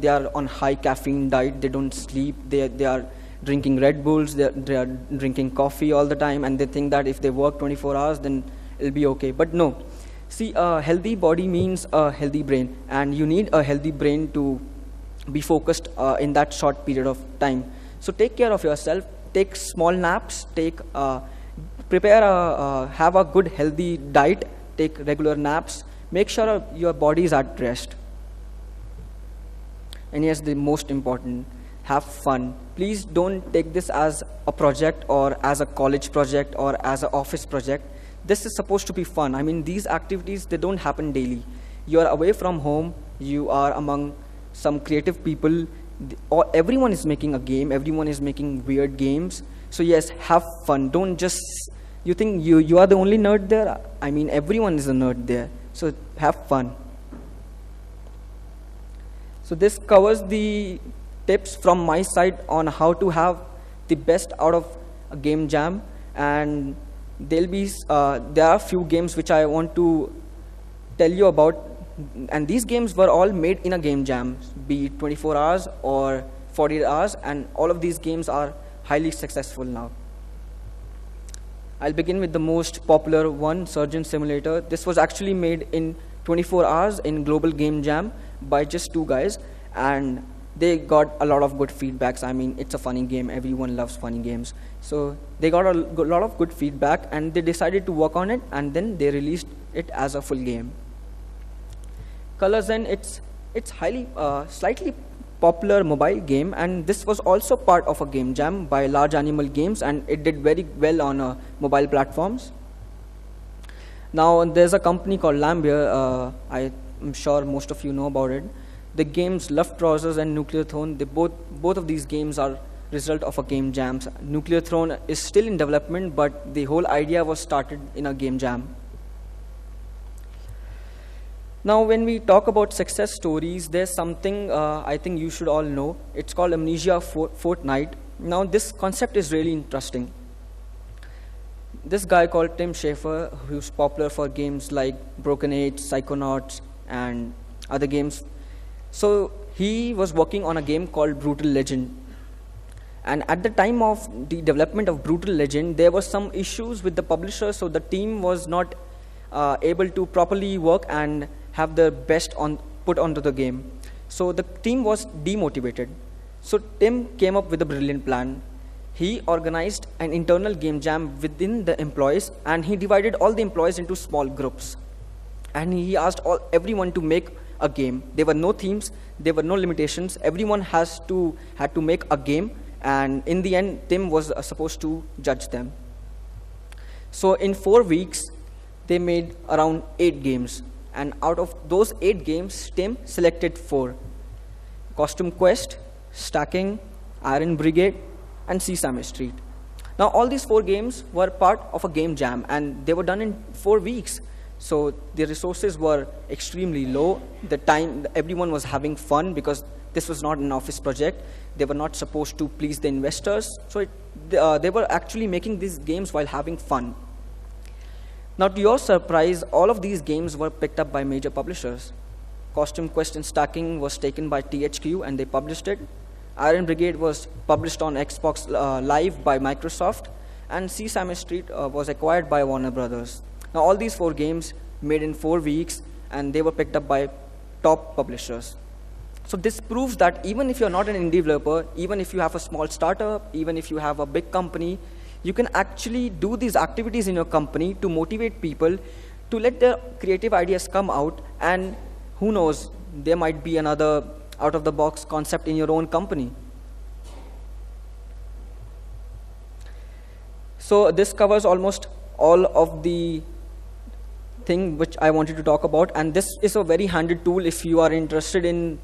they are on high caffeine diet, they don't sleep, they are drinking Red Bulls, they are drinking coffee all the time, and they think that if they work 24 hours, then it'll be okay. But no. See, a healthy body means a healthy brain, and you need a healthy brain to be focused in that short period of time. So take care of yourself, take small naps, have a good healthy diet, take regular naps, make sure your body is at rest. And yes, the most important, have fun. Please don't take this as a project or as a college project or as an office project. This is supposed to be fun. I mean, these activities, they don't happen daily. You are away from home, you are among some creative people, everyone is making a game, everyone is making weird games. So yes, have fun. Don't just, you think you are the only nerd there? I mean, everyone is a nerd there. So have fun. So this covers the tips from my side on how to have the best out of a game jam. And there are a few games which I want to tell you about. And these games were all made in a game jam, be it 24 hours or 48 hours, and all of these games are highly successful now. I'll begin with the most popular one, Surgeon Simulator. This was actually made in 24 hours in Global Game Jam by just 2 guys, and they got a lot of good feedbacks. I mean, it's a funny game. Everyone loves funny games. So they got a lot of good feedback, and they decided to work on it, and then they released it as a full game. Colors Zen, it's highly, slightly popular mobile game, and this was also part of a game jam by Large Animal Games, and it did very well on mobile platforms. Now there's a company called Lambier. I'm sure most of you know about it. The games Luft Trousers and Nuclear Throne, both of these games are result of a game jam. Nuclear Throne is still in development, but the whole idea was started in a game jam. Now, when we talk about success stories, there's something I think you should all know. It's called Amnesia Fortnite. Now, this concept is really interesting. This guy called Tim Schafer, who's popular for games like Broken Age, Psychonauts, and other games. So he was working on a game called Brutal Legend. And at the time of the development of Brutal Legend, there were some issues with the publisher, so the team was not able to properly work and have their best put onto the game. So the team was demotivated. So Tim came up with a brilliant plan. He organized an internal game jam within the employees, and he divided all the employees into small groups. And he asked everyone to make a game. There were no themes, there were no limitations. Everyone had to make a game, and in the end, Tim was supposed to judge them. So in 4 weeks, they made around 8 games. And out of those 8 games, Tim selected 4. Costume Quest, Stacking, Iron Brigade, and Sesame Street. Now, all these 4 games were part of a game jam, and they were done in 4 weeks. So the resources were extremely low. The time, everyone was having fun because this was not an office project. They were not supposed to please the investors. So they were actually making these games while having fun. Now, to your surprise, all of these games were picked up by major publishers. Costume Quest and Stacking was taken by THQ, and they published it. Iron Brigade was published on Xbox Live by Microsoft, and Sesame Street was acquired by Warner Brothers. Now, all these 4 games made in 4 weeks, and they were picked up by top publishers. So this proves that even if you're not an indie developer, even if you have a small startup, even if you have a big company, you can actually do these activities in your company to motivate people to let their creative ideas come out, and who knows, there might be another out-of-the-box concept in your own company. So this covers almost all of the thing which I wanted to talk about, and this is a very handy tool if you are interested in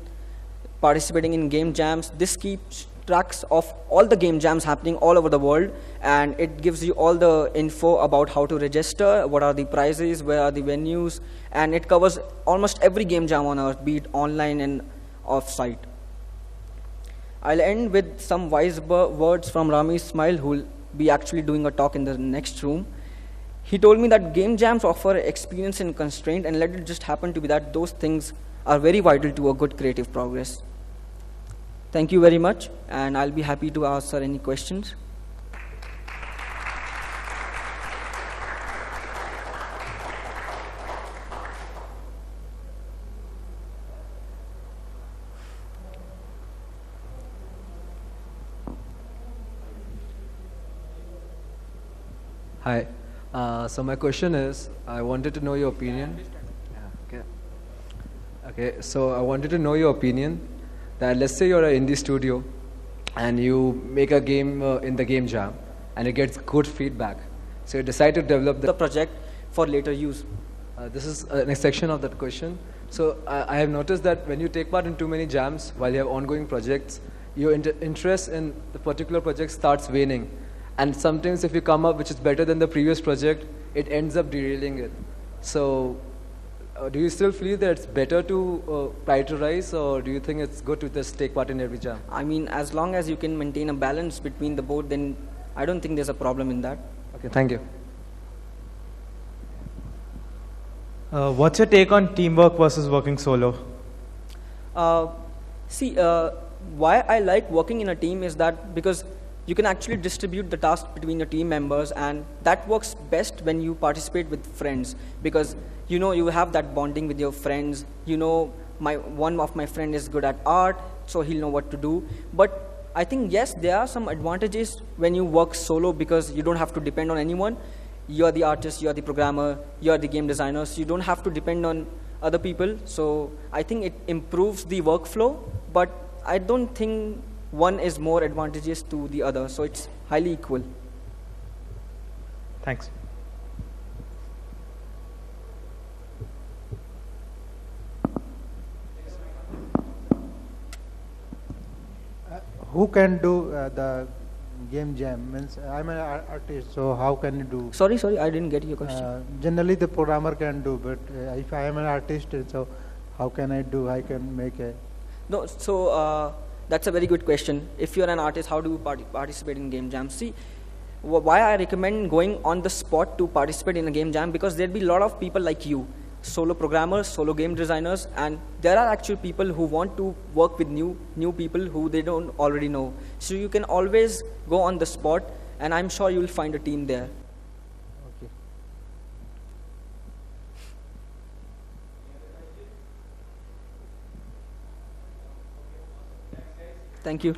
participating in game jams. This keeps tracks of all the game jams happening all over the world, and it gives you all the info about how to register, what are the prizes, where are the venues, and it covers almost every game jam on earth, be it online and off-site. I'll end with some wise words from Rami Ismail, who will be actually doing a talk in the next room. He told me that game jams offer experience and constraint, and let it just happen to be that those things are very vital to a good creative progress. Thank you very much, and I'll be happy to answer any questions. Hi. So my question is, I wanted to know your opinion. Yeah, okay. Okay. So I wanted to know your opinion that let's say you're an indie studio and you make a game in the game jam and it gets good feedback. So you decide to develop The project for later use. this is an exception of that question. So I have noticed that when you take part in too many jams while you have ongoing projects, your interest in the particular project starts waning. And sometimes if you come up which is better than the previous project, it ends up derailing it. So do you still feel that it's better to prioritize, or do you think it's good to just take part in every jam? I mean, as long as you can maintain a balance between the both, then I don't think there's a problem in that. Okay, thank you. What's your take on teamwork versus working solo? See, why I like working in a team is that because you can actually distribute the task between your team members, and that works best when you participate with friends, because you know you have that bonding with your friends. You know, one of my friend is good at art, so he'll know what to do. But I think yes, there are some advantages when you work solo, because you don't have to depend on anyone. You're the artist, you're the programmer, you're the game designer, so you don't have to depend on other people. So I think it improves the workflow, but I don't think one is more advantageous to the other, so it's highly equal. Thanks. Who can do the game jam? Means I'm an artist, so how can you do? Sorry, I didn't get your question. Generally, the programmer can do, but if I am an artist, so how can I do? I can make a. No, so that's a very good question. If you're an artist, how do you participate in game jam? See, why I recommend going on the spot to participate in a game jam, because there'll be a lot of people like you, solo programmers, solo game designers, and there are actually people who want to work with new people who they don't already know. So you can always go on the spot, and I'm sure you'll find a team there. Okay. Thank you.